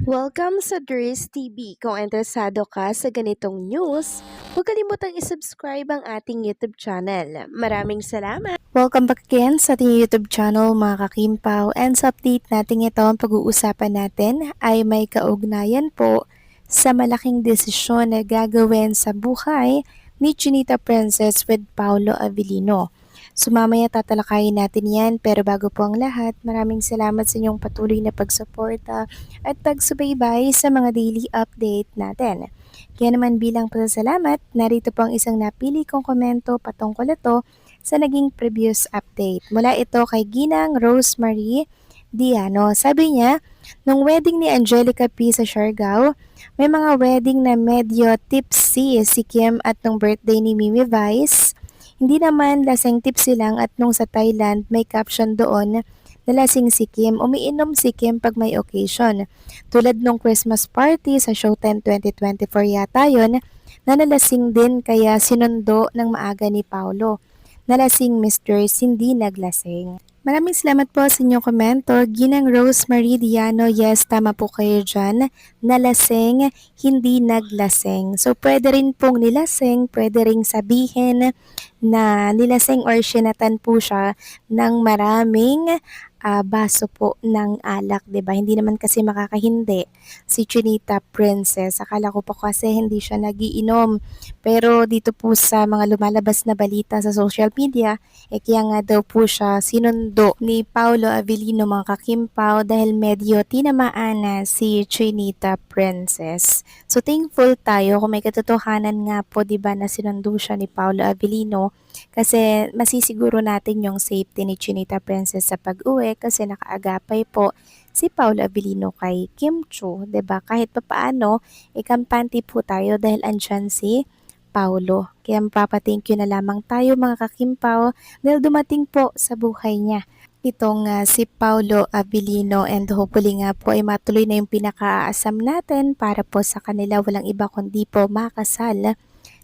Welcome sa Dries TV. Kung interesado ka sa ganitong news, huwag kalimutang isubscribe ang ating YouTube channel. Maraming salamat! Welcome back again sa ating YouTube channel mga kakimpaw, and sa update natin ito ang pag-uusapan natin ay may kaugnayan po sa malaking desisyon na gagawin sa buhay ni Chinita Princess with Paolo Avellino. So mamaya tatalakayin natin yan, pero bago po ang lahat, maraming salamat sa inyong patuloy na pagsuporta at pagsubaybay sa mga daily update natin. Kaya naman bilang pasasalamat, narito po ang isang napili kong komento patungkol ito sa naging previous update. Mula ito kay Ginang Rosemary Diano. Sabi niya, nung wedding ni Angelica P. sa Siargao, may mga wedding na medyo tipsy si Kim, at nung birthday ni Mimi Vice, hindi naman lasing tipsy lang, at nung sa Thailand may caption doon na lasing si Kim, umiinom si Kim pag may occasion. Tulad nung Christmas party sa Showtime 2024 yata yon, na nalasing din kaya sinundo ng maaga ni Paolo. Nalasing Mistress, hindi naglasing. Maraming salamat po sa inyong komento. Ginang Rosemary Diano, yes, tama po kayo dyan. Nalasing, hindi naglasing. So, pwede rin pong nilasing, pwede rin sabihin na nilasing or sinatan po siya ng maraming baso po ng alak, 'di ba? Hindi naman kasi makakahindi si Chinita Princess. Akala ko po kasi hindi siya nagiinom. Pero dito po sa mga lumalabas na balita sa social media, kaya nga daw po siya sinundo ni Paolo Avellino mga kakimpaw dahil medyo tinamaan na si Chinita Princess. So thankful tayo kung may katotohanan nga po, 'di ba, na sinundo siya ni Paolo Avellino, kasi masisiguro natin yung safety ni Chinita Princess sa pag-uwi, kasi nakaagapay po si Paolo Avellino kay Kim Chiu, 'di ba? Kahit papaano, ikampante po tayo dahil andyan si Paolo. Kaya mapapa-thank you na lamang tayo mga kakimpaw dahil dumating po sa buhay niya itong si Paolo Avellino, and hopefully nga po ay matuloy na yung pinakaasam natin para po sa kanila, walang iba kundi po makasal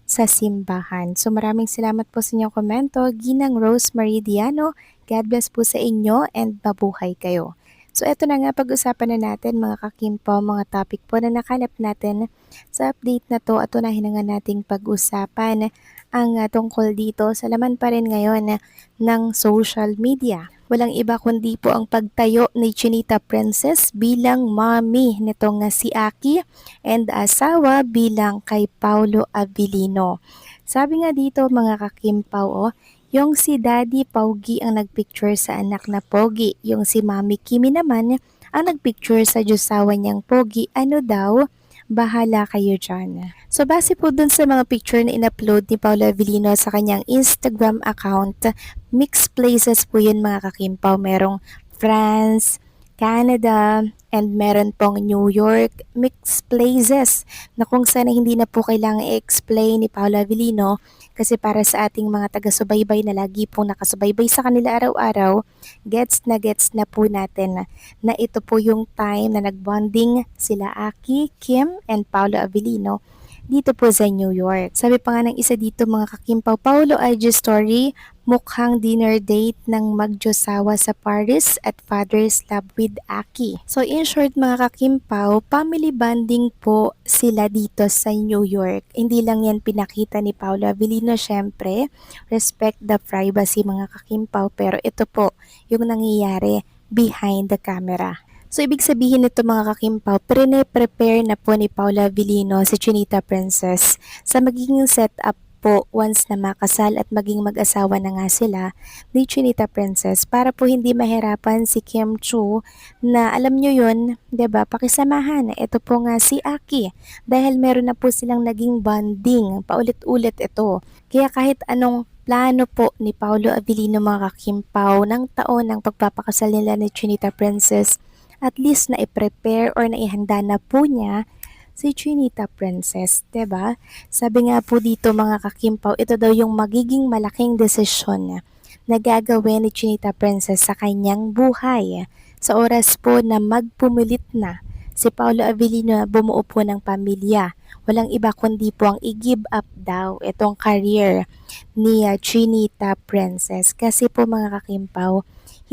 sa simbahan. So maraming salamat po sa inyong komento, Ginang Rosemary Diano. God bless po sa inyo and mabuhay kayo. So eto na nga, pag-usapan na natin mga kakimpo, mga topic po na nakalap natin sa update na to, at unahin na nga nating pag-usapan ang tungkol dito sa laman pa rin ngayon ng social media. Walang iba kundi po ang pagtayo ni Chinita Princess bilang mommy nitong si Aki, and asawa bilang kay Paolo Avellino. Sabi nga dito mga kakimpaw, yung si Daddy Paugi ang nagpicture sa anak na Pogi. Yung si Mami Kimi naman ang nagpicture sa Diyosawa niyang Pogi. Ano daw? Bahala kayo dyan. So base po dun sa mga picture na in-upload ni Paolo Avellino sa kanyang Instagram account, mixed places po yun mga kakimpaw. Merong France, Canada, and meron pong New York, mixed places na kung sana hindi na po kailangan i-explain ni Paolo Avellino, kasi para sa ating mga taga-subaybay na lagi pong nakasubaybay sa kanila araw-araw, gets na po natin na ito po yung time na nagbonding sila Aki, Kim, and Paolo Avellino dito po sa New York. Sabi pa nga ng isa dito mga kakimpaw, Paolo IG story, mukhang dinner date ng magjosawa sa Paris at Father's Love with Aki. So in short mga kakimpaw, family bonding po sila dito sa New York. Hindi lang yan pinakita ni Paolo Avellino, syempre, respect the privacy mga kakimpaw, pero ito po yung nangyayari behind the camera. So, ibig sabihin nito mga kakimpaw, prepare na po ni Paolo Avellino si Chinita Princess sa magiging setup po once na makasal at maging mag-asawa na nga sila ni Chinita Princess, para po hindi mahirapan si Kim Chiu na alam nyo yun, 'di ba? Pakisamahan. Ito po nga si Aki dahil meron na po silang naging bonding. Paulit-ulit ito. Kaya kahit anong plano po ni Paolo Avellino mga kakimpaw ng taon ng pagpapakasal nila ni Chinita Princess, at least na i-prepare or na ihanda na po niya si Chinita Princess, 'di ba? Sabi nga po dito mga kakimpaw, ito daw yung magiging malaking desisyon na gagawin ni Chinita Princess sa kanyang buhay. Sa oras po na magpumilit na si Paolo Avellino na bumuo po ng pamilya, walang iba kundi po ang i-give up daw itong career ni Chinita Princess. Kasi po mga kakimpaw,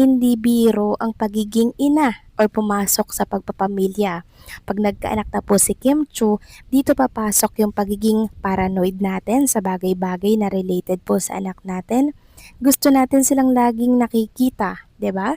hindi biro ang pagiging ina or pumasok sa pagpapamilya. Pag nagkaanak na po si Kim Chu, dito papasok yung pagiging paranoid natin sa bagay-bagay na related po sa anak natin. Gusto natin silang laging nakikita, 'di ba?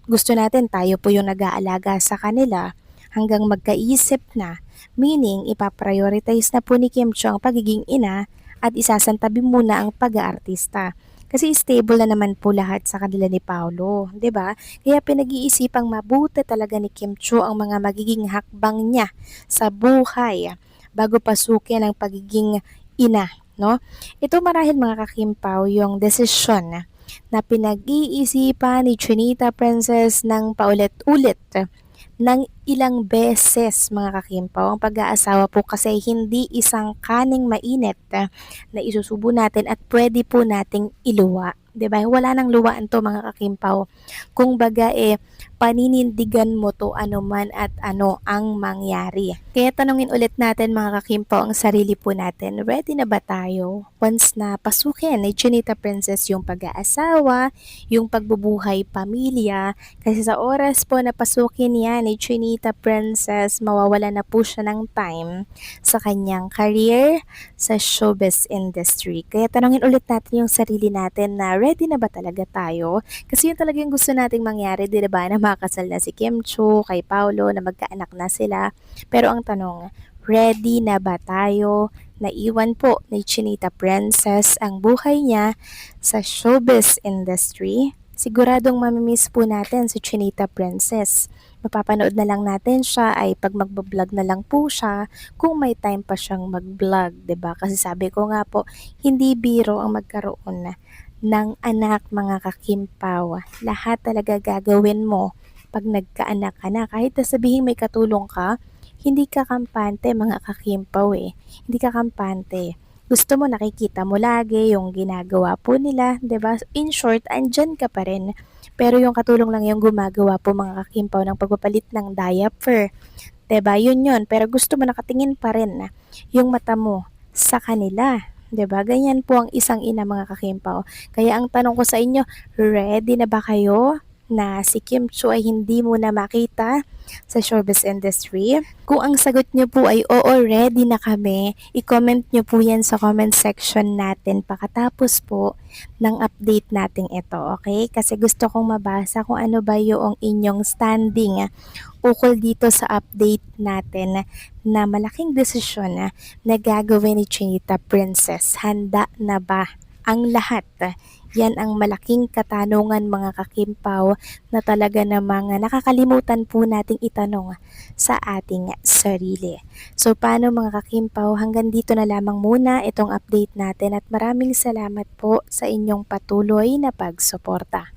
Gusto natin tayo po yung nag-aalaga sa kanila hanggang magkaisip na, meaning ipaprioritize na po ni Kim Chu ang pagiging ina at isasantabi muna ang pag-aartista. Kasi stable na naman po lahat sa kanila ni Paolo, 'di ba? Kaya pinag-iisipang mabuti talaga ni Kim Chu ang mga magiging hakbang niya sa buhay bago pasukin ang pagiging ina, no? Ito marahil mga kakimpaw yung desisyon na pinag-iisipan ni Chinita Princess ng paulit-ulit ng ilang beses mga kakimpaw. Ang pag-aasawa po kasi hindi isang kaning mainit na isusubo natin at pwede po nating iluwa. 'Di ba? Wala nang luwaan to mga kakimpaw. Kung baga paninindigan mo to ano man at ano ang mangyari. Kaya tanungin ulit natin mga kakimpaw ang sarili po natin. Ready na ba tayo? Once na pasukin ni Chinita Princess yung pag-aasawa, yung pagbubuhay pamilya, kasi sa oras po na pasukin yan ni Chinita Princess, mawawala na po siya ng time sa kanyang career sa showbiz industry. Kaya tanongin ulit natin yung sarili natin na ready na ba talaga tayo? Kasi yun talaga yung gusto nating mangyari, di ba? Na makasal na si Kim Chu, kay Paolo, na magkaanak na sila. Pero ang tanong, ready na ba tayo? Naiwan po ni Chinita Princess ang buhay niya sa showbiz industry. Siguradong mamimiss po natin si Chinita Princess. Mapapanood na lang natin siya ay pag magbablog na lang po siya kung may time pa siyang mag-vlog, 'di ba? Kasi sabi ko nga po, hindi biro ang magkaroon ng anak mga kakimpaw. Lahat talaga gagawin mo pag nagkaanak ka na. Kahit na sabihin may katulong ka, hindi ka kampante mga kakimpaw eh. Hindi ka kampante. Gusto mo nakikita mo lagi yung ginagawa po nila, 'di ba? In short, andyan ka pa rin. Pero yung katulong lang yung gumagawa po mga kakimpaw ng pagpapalit ng diaper. 'Di ba? Yun. Pero gusto mo nakatingin pa rin na yung mata mo sa kanila. 'Di ba? Ganyan po ang isang ina mga kakimpaw. Kaya ang tanong ko sa inyo, ready na ba kayo na si Kim Chu ay hindi mo na makita sa showbiz industry? Kung ang sagot nyo po ay oo, ready na kami, i-comment nyo po yan sa comment section natin pagkatapos po ng update natin ito, okay? Kasi gusto kong mabasa kung ano ba yung inyong standing ukol dito sa update natin na malaking desisyon na gagawin ni Chinita Princess. Handa na ba ang lahat? Yan ang malaking katanungan mga kakimpaw na talaga namang nakakalimutan po nating itanong sa ating sarili. So paano mga kakimpaw, hanggang dito na lamang muna itong update natin at maraming salamat po sa inyong patuloy na pagsuporta.